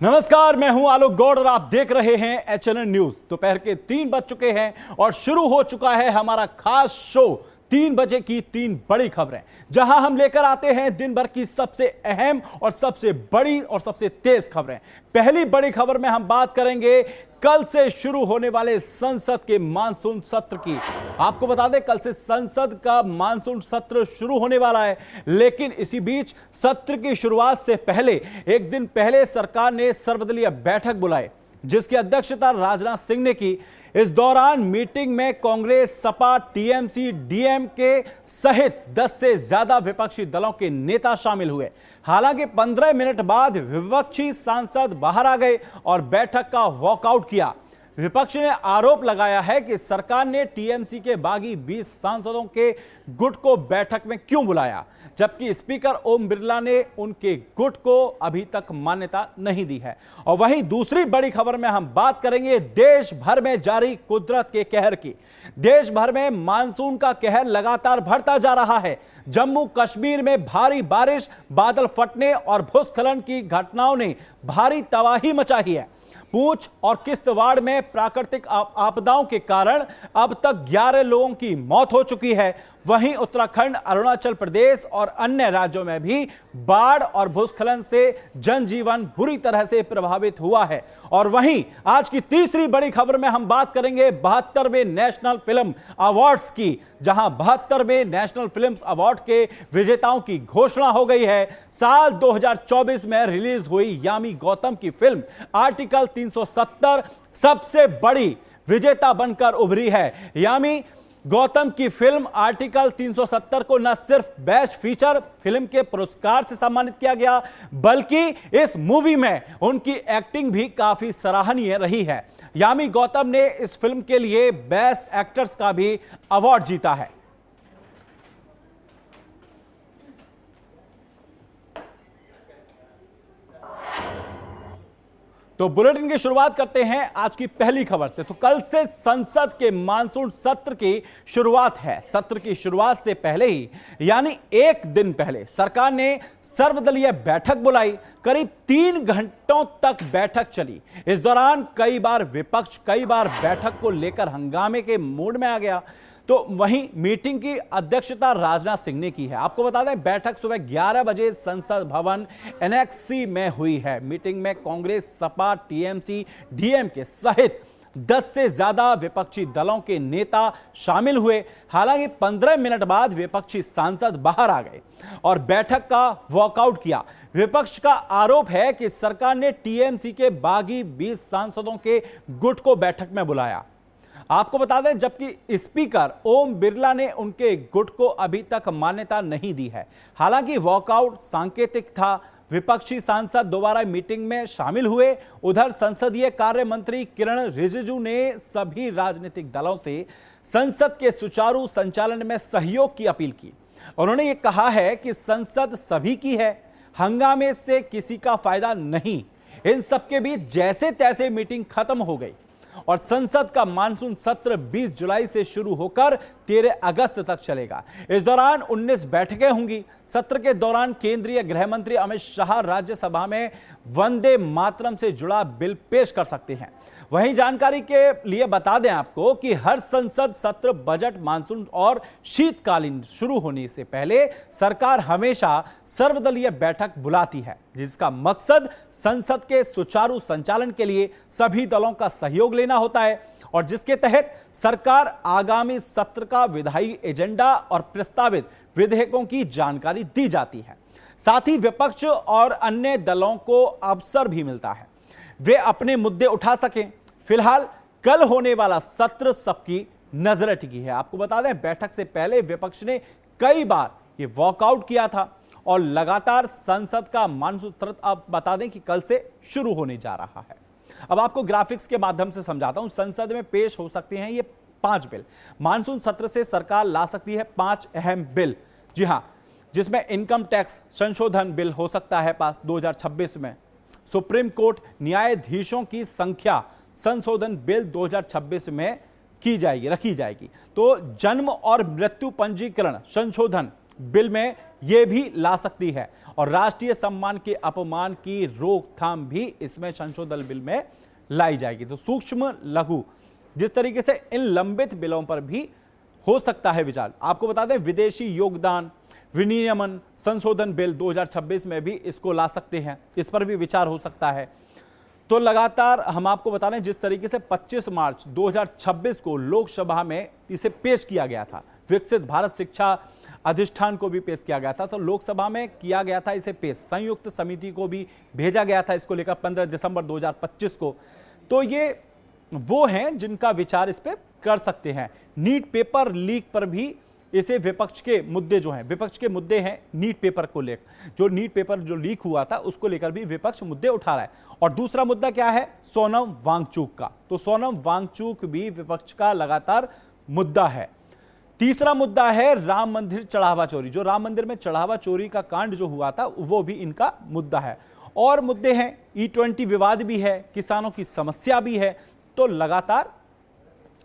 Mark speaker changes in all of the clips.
Speaker 1: नमस्कार, मैं हूं आलोक गौड़ और आप देख रहे हैं एचएनएन न्यूज। दोपहर के 3 बज चुके हैं और शुरू हो चुका है हमारा खास शो 3 बजे की 3 बड़ी खबरें, जहां हम लेकर आते हैं दिन भर की सबसे अहम और सबसे बड़ी और सबसे तेज खबरें। पहली बड़ी खबर में हम बात करेंगे कल से शुरू होने वाले संसद के मानसून सत्र की। आपको बता दें, कल से संसद का मानसून सत्र शुरू होने वाला है, लेकिन इसी बीच सत्र की शुरुआत से पहले एक दिन पहले सरकार ने सर्वदलीय बैठक बुलाई, जिसकी अध्यक्षता राजनाथ सिंह ने की। इस दौरान मीटिंग में कांग्रेस, सपा, टीएमसी, डीएमके सहित 10 से ज्यादा विपक्षी दलों के नेता शामिल हुए। हालांकि 15 मिनट बाद विपक्षी सांसद बाहर आ गए और बैठक का वॉकआउट किया। विपक्ष ने आरोप लगाया है कि सरकार ने टीएमसी के बागी 20 सांसदों के गुट को बैठक में क्यों बुलाया, जबकि स्पीकर ओम बिरला ने उनके गुट को अभी तक मान्यता नहीं दी है। और वहीं दूसरी बड़ी खबर में हम बात करेंगे देश भर में जारी कुदरत के कहर की। देश भर में मानसून का कहर लगातार बढ़ता जा रहा है। जम्मू कश्मीर में भारी बारिश, बादल फटने और भूस्खलन की घटनाओं ने भारी तबाही मचाई है। पूंछ और किश्तवाड़ में प्राकृतिक आपदाओं के कारण अब तक 11 लोगों की मौत हो चुकी है। वहीं उत्तराखंड, अरुणाचल प्रदेश और अन्य राज्यों में भी बाढ़ और भूस्खलन से जनजीवन बुरी तरह से प्रभावित हुआ है। और वहीं आज की तीसरी बड़ी खबर में हम बात करेंगे 72वें नेशनल फिल्म अवार्ड्स की, जहां 72वें नेशनल फिल्म अवार्ड के विजेताओं की घोषणा हो गई है। साल 2024 में रिलीज हुई यामी गौतम की फिल्म आर्टिकल 370 सबसे बड़ी विजेता बनकर उभरी है। यामी गौतम की फिल्म आर्टिकल 370 को न सिर्फ बेस्ट फीचर फिल्म के पुरस्कार से सम्मानित किया गया, बल्कि इस मूवी में उनकी एक्टिंग भी काफी सराहनीय रही है। यामी गौतम ने इस फिल्म के लिए बेस्ट एक्टर्स का भी अवार्ड जीता है। तो बुलेटिन की शुरुआत करते हैं आज की पहली खबर से। तो कल से संसद के मानसून सत्र की शुरुआत है। सत्र की शुरुआत से पहले ही, यानी एक दिन पहले, सरकार ने सर्वदलीय बैठक बुलाई। करीब 3 घंटों तक बैठक चली। इस दौरान कई बार विपक्ष बैठक को लेकर हंगामे के मूड में आ गया। तो वहीं मीटिंग की अध्यक्षता राजनाथ सिंह ने की है। आपको बता दें, बैठक सुबह 11 बजे संसद भवन एनेक्स सी में हुई है। मीटिंग में कांग्रेस, सपा, टीएमसी, डीएमके सहित 10 से ज्यादा विपक्षी दलों के नेता शामिल हुए। हालांकि 15 मिनट बाद विपक्षी सांसद बाहर आ गए और बैठक का वॉकआउट किया। विपक्ष का आरोप है कि सरकार ने टीएमसी के बागी 20 सांसदों के गुट को बैठक में बुलाया। आपको बता दें, जबकि स्पीकर ओम बिरला ने उनके गुट को अभी तक मान्यता नहीं दी है। हालांकि वॉकआउट सांकेतिक था। विपक्षी सांसद दोबारा मीटिंग में शामिल हुए। उधर संसदीय कार्य मंत्री किरण रिजिजू ने सभी राजनीतिक दलों से संसद के सुचारू संचालन में सहयोग की अपील की। उन्होंने ये कहा है कि संसद सभी की है, हंगामे से किसी का फायदा नहीं। इन सबके बीच जैसे तैसे मीटिंग खत्म हो गई और संसद का मानसून सत्र 20 जुलाई से शुरू होकर 13 अगस्त तक चलेगा। इस दौरान 19 बैठकें होंगी। सत्र के दौरान केंद्रीय गृह मंत्री अमित शाह राज्यसभा में वंदे मातरम से जुड़ा बिल पेश कर सकते हैं। वहीं जानकारी के लिए बता दें आपको कि हर संसद सत्र, बजट, मानसून और शीतकालीन शुरू होने से पहले सरकार हमेशा सर्वदलीय बैठक बुलाती है, जिसका मकसद संसद के सुचारू संचालन के लिए सभी दलों का सहयोग लेना होता है और जिसके तहत सरकार आगामी सत्र का विधायी एजेंडा और प्रस्तावित विधेयकों की जानकारी दी जाती है। साथ ही विपक्ष और अन्य दलों को अवसर भी मिलता है वे अपने मुद्दे उठा सकें। फिलहाल कल होने वाला सत्र सबकी नजर टिकी है। आपको बता दें, बैठक से पहले विपक्ष ने कई बार ये वॉकआउट किया था और लगातार संसद का मानसून सत्र अब बता दें कि कल से शुरू होने जा रहा है। अब आपको ग्राफिक्स के माध्यम से समझाता हूं। संसद में पेश हो सकते हैं ये 5 बिल। मानसून सत्र से सरकार ला सकती है 5 अहम बिल। जी हां, जिसमें इनकम टैक्स संशोधन बिल हो सकता है पास 2026 में। सुप्रीम कोर्ट न्यायाधीशों की संख्या संशोधन बिल 2026 में रखी जाएगी। तो जन्म और मृत्यु पंजीकरण संशोधन बिल में यह भी ला सकती है और राष्ट्रीय सम्मान के अपमान की रोकथाम भी इसमें संशोधन बिल में लाई जाएगी। तो सूक्ष्म लघु जिस तरीके से इन लंबित बिलों पर भी हो सकता है विचार। आपको बता दें विदेशी योगदान विनियमन संशोधन बिल 2026 में भी इसको ला सकते हैं, इस पर भी विचार हो सकता है। तो लगातार हम आपको बता रहे हैं जिस तरीके से 25 मार्च 2026 को लोकसभा में इसे पेश किया गया था, विकसित भारत शिक्षा अधिष्ठान को भी पेश किया गया था, तो लोकसभा में किया गया था इसे पेश, संयुक्त समिति को भी भेजा गया था इसको लेकर 15 दिसंबर 2025 को। तो ये वो हैं जिनका विचार इस पर कर सकते हैं। नीट पेपर लीक पर भी इसे विपक्ष के मुद्दे जो हैं, विपक्ष के मुद्दे हैं नीट पेपर को लेकर, जो नीट पेपर जो लीक हुआ था उसको लेकर भी विपक्ष मुद्दे उठा रहा है। और दूसरा मुद्दा क्या है, सोनम वांगचुक का, तो सोनम वांगचुक भी विपक्ष का लगातार मुद्दा है। तीसरा मुद्दा है राम मंदिर चढ़ावा चोरी, जो राम मंदिर में चढ़ावा चोरी का कांड जो हुआ था वो भी इनका मुद्दा है। और मुद्दे हैं E20 विवाद भी है, किसानों की समस्या भी है। तो लगातार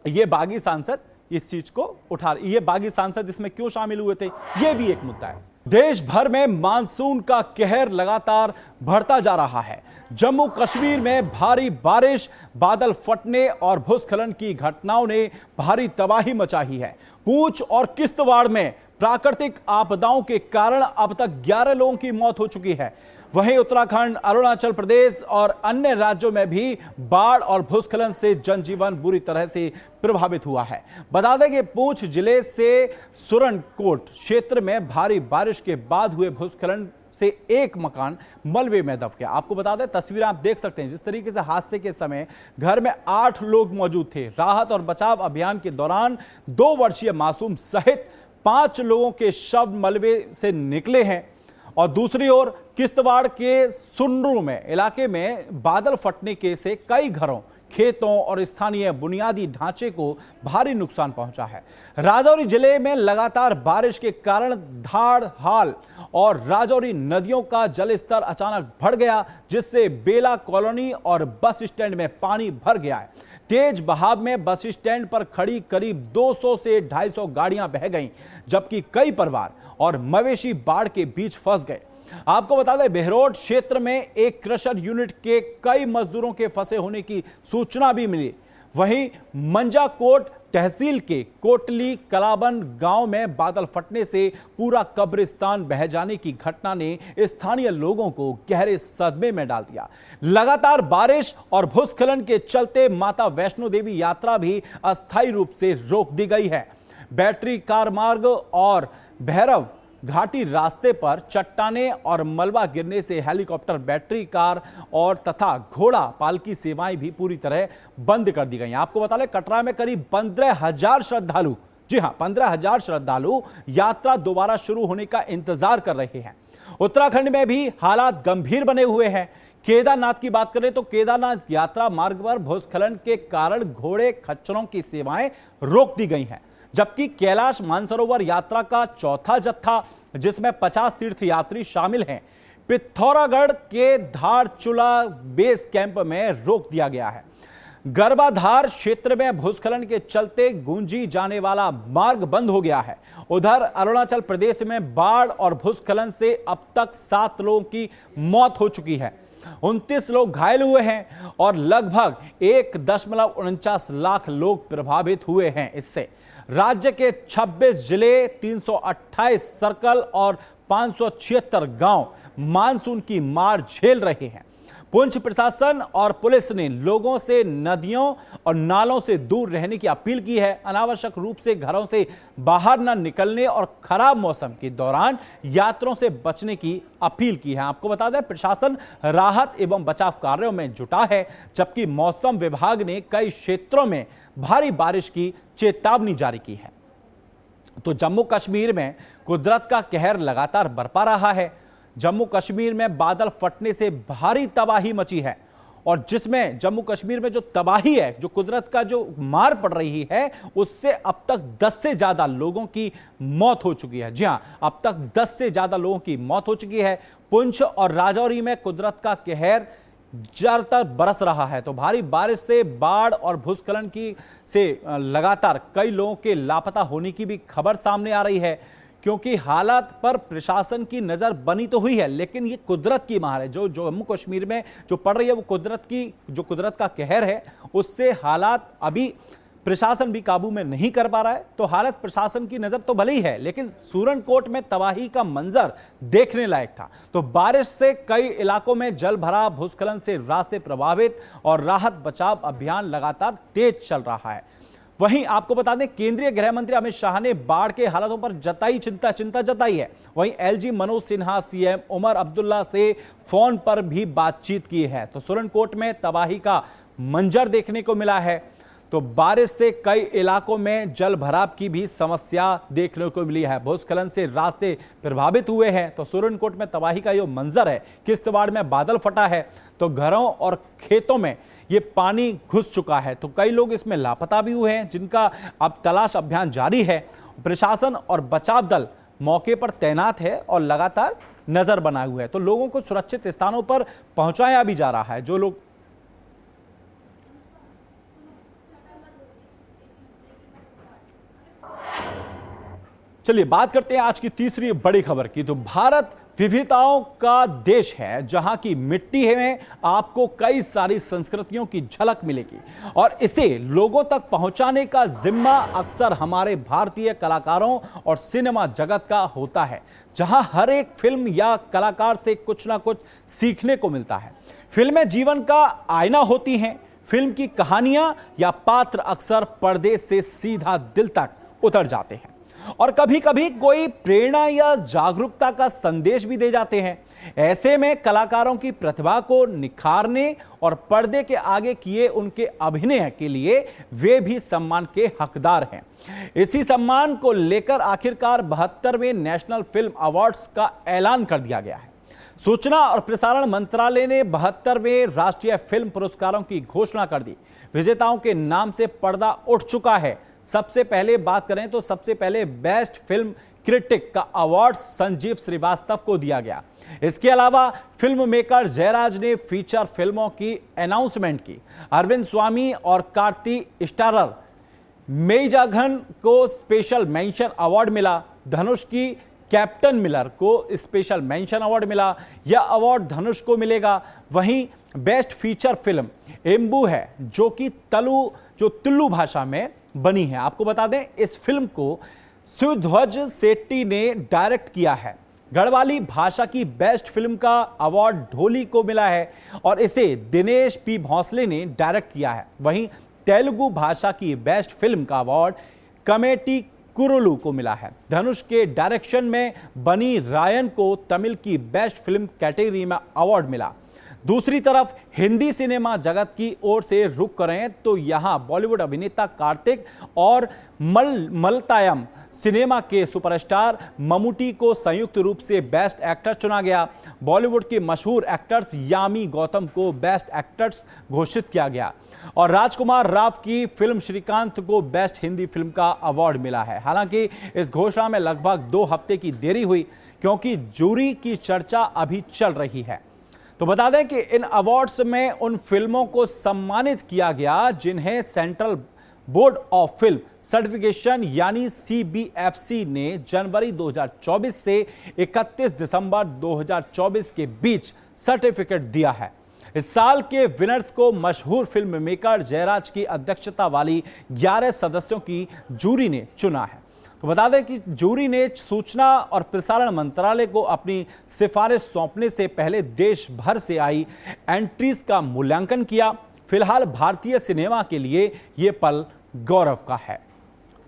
Speaker 1: ये बागी सांसद इस चीज को उठा, ये बागी सांसद इसमें क्यों शामिल हुए थे, ये भी एक मुद्दा है। देश भर में मानसून का कहर लगातार बढ़ता जा रहा है। जम्मू कश्मीर में भारी बारिश, बादल फटने और भूस्खलन की घटनाओं ने भारी तबाही मचाई है। पूंछ और किश्तवाड़ में प्राकृतिक आपदाओं के कारण अब तक 11 लोगों की मौत हो चुकी है। वहीं उत्तराखंड, अरुणाचल प्रदेश और अन्य राज्यों में भी बाढ़ और भूस्खलन से जनजीवन बुरी तरह से प्रभावित हुआ है। बता दें कि पूंछ जिले से सुरनकोट क्षेत्र में भारी बारिश के बाद हुए भूस्खलन से एक मकान मलबे में दब गया। आपको बता दें, तस्वीरें आप देख सकते हैं जिस तरीके से हादसे के समय घर में 8 लोग मौजूद थे। राहत और बचाव अभियान के दौरान 2 वर्षीय मासूम सहित 5 लोगों के शव मलबे से निकले हैं। और दूसरी ओर किश्तवाड़ के सुन्नू में इलाके में बादल फटने के से कई घरों, खेतों और स्थानीय बुनियादी ढांचे को भारी नुकसान पहुंचा है। राजौरी जिले में लगातार बारिश के कारण धाड़, हाल और राजौरी नदियों का जलस्तर अचानक बढ़ गया, जिससे बेला कॉलोनी और बस स्टैंड में पानी भर गया है। तेज बहाव में बस स्टैंड पर खड़ी करीब 200 से 250 गाड़ियां बह गईं, जबकि कई परिवार और मवेशी बाढ़ के बीच फंस गए। आपको बता दें, बेहरोड क्षेत्र में एक क्रशर यूनिट के कई मजदूरों के फंसे होने की सूचना भी मिली। वहीं मंजाकोट तहसील के कोटली कलाबन गांव में बादल फटने से पूरा कब्रिस्तान बह जाने की घटना ने स्थानीय लोगों को गहरे सदमे में डाल दिया। लगातार बारिश और भूस्खलन के चलते माता वैष्णो देवी यात्रा भी अस्थायी रूप से रोक दी गई है। बैटरी कार मार्ग और भैरव घाटी रास्ते पर चट्टाने और मलबा गिरने से हेलीकॉप्टर, बैटरी कार और तथा घोड़ा पालकी सेवाएं भी पूरी तरह बंद कर दी गई। आपको बता लें, कटरा में करीब 15,000 श्रद्धालु, जी हां 15,000 श्रद्धालु यात्रा दोबारा शुरू होने का इंतजार कर रहे हैं। उत्तराखंड में भी हालात गंभीर बने हुए हैं। केदारनाथ की बात करें तो केदारनाथ यात्रा मार्ग पर भूस्खलन के कारण घोड़े, खच्चरों की सेवाएं रोक दी गई हैं, जबकि कैलाश मानसरोवर यात्रा का चौथा जत्था, जिसमें 50 तीर्थयात्री शामिल हैं, पिथौरागढ़ के धारचूला बेस कैंप में रोक दिया गया है। गर्भाधार क्षेत्र में भूस्खलन के चलते गूंजी जाने वाला मार्ग बंद हो गया है। उधर अरुणाचल प्रदेश में बाढ़ और भूस्खलन से अब तक 7 लोगों की मौत हो चुकी है, 29 लोग घायल हुए हैं और लगभग 1.49 लाख लोग प्रभावित हुए हैं। इससे राज्य के 26 जिले, 328 सर्कल और 576 गांव मानसून की मार झेल रहे हैं। पुंछ प्रशासन और पुलिस ने लोगों से नदियों और नालों से दूर रहने की अपील की है। अनावश्यक रूप से घरों से बाहर न निकलने और खराब मौसम के दौरान यात्रियों से बचने की अपील की है। आपको बता दें, प्रशासन राहत एवं बचाव कार्यों में जुटा है, जबकि मौसम विभाग ने कई क्षेत्रों में भारी बारिश की चेतावनी जारी की है। तो जम्मू कश्मीर में कुदरत का कहर लगातार बरपा रहा है। जम्मू कश्मीर में बादल फटने से भारी तबाही मची है और जिसमें जम्मू कश्मीर में जो तबाही है, जो कुदरत का जो मार पड़ रही है, उससे अब तक 10 से ज्यादा लोगों की मौत हो चुकी है। जी हां, अब तक 10 से ज्यादा लोगों की मौत हो चुकी है। पुंछ और राजौरी में कुदरत का कहर ज्यादातर बरस रहा है। तो भारी बारिश से बाढ़ और भूस्खलन की से लगातार कई लोगों के लापता होने की भी खबर सामने आ रही है। क्योंकि हालात पर प्रशासन की नजर बनी तो हुई है, लेकिन ये कुदरत की मार है। जो जम्मू कश्मीर में जो पड़ रही है वो कुदरत का कहर है, उससे हालात अभी प्रशासन भी काबू में नहीं कर पा रहा है। तो हालत प्रशासन की नजर तो भले ही है, लेकिन सूरनकोट में तबाही का मंजर देखने लायक था। तो बारिश से कई इलाकों में जल भराव, भूस्खलन से रास्ते प्रभावित और राहत बचाव अभियान लगातार तेज चल रहा है। वहीं आपको बता दें, केंद्रीय गृह मंत्री अमित शाह ने बाढ़ के हालातों पर चिंता जताई है। वहीं एलजी मनोज सिन्हा सीएम उमर अब्दुल्ला से फोन पर भी बातचीत की है। तो सूरनकोट में तबाही का मंजर देखने को मिला है। तो बारिश से कई इलाकों में जल भराव की भी समस्या देखने को मिली है। भूस्खलन से रास्ते प्रभावित हुए हैं। तो सूरनकोट में तबाही का ये मंजर है। किश्तवाड़ में बादल फटा है, तो घरों और खेतों में ये पानी घुस चुका है। तो कई लोग इसमें लापता भी हुए हैं, जिनका अब तलाश अभियान जारी है। प्रशासन और बचाव दल मौके पर तैनात है और लगातार नजर बनाए हुए है। तो लोगों को सुरक्षित स्थानों पर पहुंचाया भी जा रहा है। जो लोग चलिए बात करते हैं आज की तीसरी बड़ी खबर की। तो भारत विविधताओं का देश है, जहां की मिट्टी में आपको कई सारी संस्कृतियों की झलक मिलेगी और इसे लोगों तक पहुंचाने का जिम्मा अक्सर हमारे भारतीय कलाकारों और सिनेमा जगत का होता है, जहां हर एक फिल्म या कलाकार से कुछ ना कुछ सीखने को मिलता है। फिल्में जीवन का आईना होती हैं। फिल्म की कहानियां या पात्र अक्सर पर्दे से सीधा दिल तक उतर जाते हैं और कभी कभी कोई प्रेरणा या जागरूकता का संदेश भी दे जाते हैं। ऐसे में कलाकारों की प्रतिभा को निखारने और पर्दे के आगे किए उनके अभिनय के लिए वे भी सम्मान के हकदार हैं। इसी सम्मान को लेकर आखिरकार 72वें नेशनल फिल्म अवार्ड्स का ऐलान कर दिया गया है। सूचना और प्रसारण मंत्रालय ने 72वें राष्ट्रीय फिल्म पुरस्कारों की घोषणा कर दी। विजेताओं के नाम से पर्दा उठ चुका है। सबसे पहले बात करें तो सबसे पहले बेस्ट फिल्म क्रिटिक का अवार्ड संजीव श्रीवास्तव को दिया गया। इसके अलावा फिल्म मेकर जयराज ने फीचर फिल्मों की अनाउंसमेंट की। अरविंद स्वामी और कार्ति स्टारर मेईजाघन को स्पेशल मेंशन अवार्ड मिला। धनुष की कैप्टन मिलर को स्पेशल मेंशन अवार्ड मिला। यह अवार्ड धनुष को मिलेगा। वहीं बेस्ट फीचर फिल्म एम्बू है, जो कि तुलु भाषा में बनी है। आपको बता दें, इस फिल्म को सुध्वज सेट्टी ने डायरेक्ट किया है। गढ़वाली भाषा की बेस्ट फिल्म का अवार्ड ढोली को मिला है और इसे दिनेश पी भोंसले ने डायरेक्ट किया है। वहीं तेलुगु भाषा की बेस्ट फिल्म का अवार्ड कमेटी कुरुलू को मिला है। धनुष के डायरेक्शन में बनी रायन को तमिल की बेस्ट फिल्म कैटेगरी में अवार्ड मिला। दूसरी तरफ हिंदी सिनेमा जगत की ओर से रुख करें तो यहां बॉलीवुड अभिनेता कार्तिक और मलयालम सिनेमा के सुपरस्टार मम्मूटी को संयुक्त रूप से बेस्ट एक्टर चुना गया। बॉलीवुड के मशहूर एक्टर्स यामी गौतम को बेस्ट एक्टर्स घोषित किया गया और राजकुमार राव की फिल्म श्रीकांत को बेस्ट हिंदी फिल्म का अवार्ड मिला है। हालांकि इस घोषणा में लगभग 2 हफ्ते की देरी हुई, क्योंकि जूरी की चर्चा अभी चल रही है। तो बता दें कि इन अवार्ड्स में उन फिल्मों को सम्मानित किया गया जिन्हें central board of film certification यानी CBFC ने जनवरी 2024 से 31 दिसंबर 2024 के बीच सर्टिफिकेट दिया है। इस साल के विनर्स को मशहूर फिल्म मेकर जयराज की अध्यक्षता वाली 11 सदस्यों की जूरी ने चुना है। तो बता दें कि जूरी ने सूचना और प्रसारण मंत्रालय को अपनी सिफारिश सौंपने से पहले देश भर से आई एंट्रीज का मूल्यांकन किया। फिलहाल भारतीय सिनेमा के लिए यह पल गौरव का है।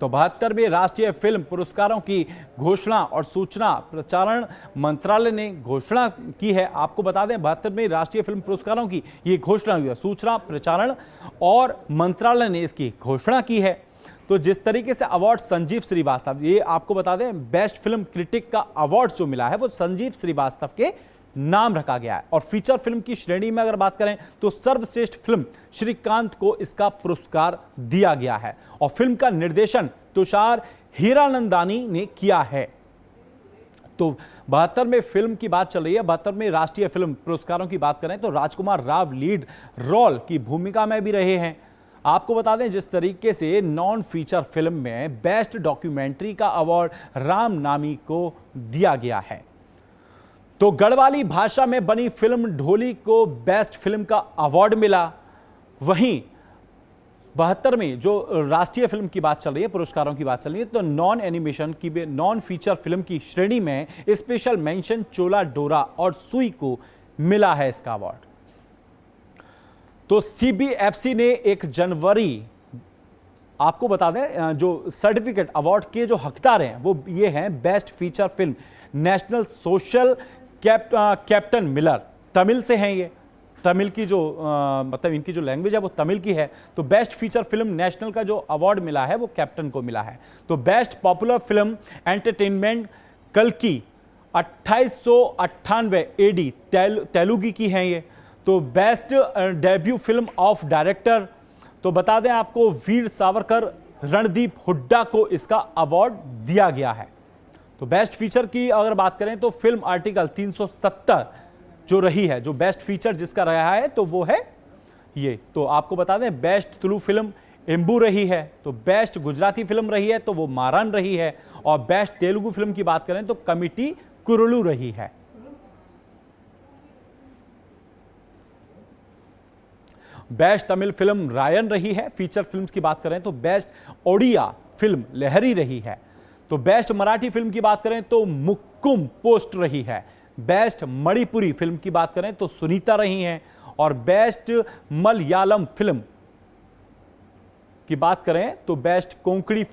Speaker 1: तो 72वें राष्ट्रीय फिल्म पुरस्कारों की घोषणा और सूचना प्रसारण मंत्रालय ने घोषणा की है। आपको बता दें, 72वें राष्ट्रीय फिल्म पुरस्कारों की ये घोषणा हुई है। सूचना प्रसारण और मंत्रालय ने इसकी घोषणा की है। तो जिस तरीके से अवार्ड संजीव श्रीवास्तव, ये आपको बता दें बेस्ट फिल्म क्रिटिक का अवार्ड जो मिला है वो संजीव श्रीवास्तव के नाम रखा गया है। और फीचर फिल्म की श्रेणी में अगर बात करें तो सर्वश्रेष्ठ फिल्म श्रीकांत को इसका पुरस्कार दिया गया है और फिल्म का निर्देशन तुषार हीरानंदानी ने किया है। तो 72वें फिल्म की बात चल रही है। 72वें राष्ट्रीय फिल्म पुरस्कारों की बात करें तो राजकुमार राव लीड रोल की भूमिका में भी रहे हैं। आपको बता दें जिस तरीके से नॉन फीचर फिल्म में बेस्ट डॉक्यूमेंट्री का अवार्ड राम नामी को दिया गया है, तो गढ़वाली भाषा में बनी फिल्म ढोली को बेस्ट फिल्म का अवार्ड मिला। वहीं 72 जो राष्ट्रीय फिल्म की बात चल रही है, पुरस्कारों की बात चल रही है, तो नॉन एनिमेशन की नॉन फीचर फिल्म की श्रेणी में स्पेशल मेंशन चोला डोरा और सुई को मिला है इसका अवार्ड। तो सीबीएफसी ने 1 जनवरी, आपको बता दें जो सर्टिफिकेट अवार्ड के जो हकदार हैं वो ये हैं best feature film national social captain Miller, Tamil से हैं ये, तमिल की जो मतलब इनकी जो लैंग्वेज है वो तमिल की है। तो बेस्ट फीचर फिल्म नेशनल का जो अवार्ड मिला है वो कैप्टन को मिला है। तो बेस्ट पॉपुलर फिल्म एंटरटेनमेंट कल्कि 2898 एडी तेलुगु की हैं ये। तो best debut film of director, तो बता दें आपको वीर सावरकर रणदीप हुड्डा को इसका अवार्ड दिया गया है। तो बेस्ट फीचर की अगर बात करें तो फिल्म आर्टिकल 370 जो रही है, जो बेस्ट फीचर जिसका रहा है तो वो है ये। तो आपको बता दें बेस्ट तुलु फिल्म एम्बू रही है, तो बेस्ट गुजराती फिल्म रही है तो वो मारन रही है, और बेस्ट तेलुगु फिल्म की बात करें तो कमिटी कुरुलू रही है। बेस्ट तमिल फिल्म रायन रही है। फीचर फिल्म्स की बात करें तो बेस्ट ओडिया फिल्म लहरी रही है। तो बेस्ट मराठी फिल्म की बात करें तो मुक्कुम पोस्ट रही है। बेस्ट मणिपुरी फिल्म की बात करें तो सुनीता रही हैं, और बेस्ट मलयालम फिल्म की बात करें तो बेस्ट कोंकणी फिल्म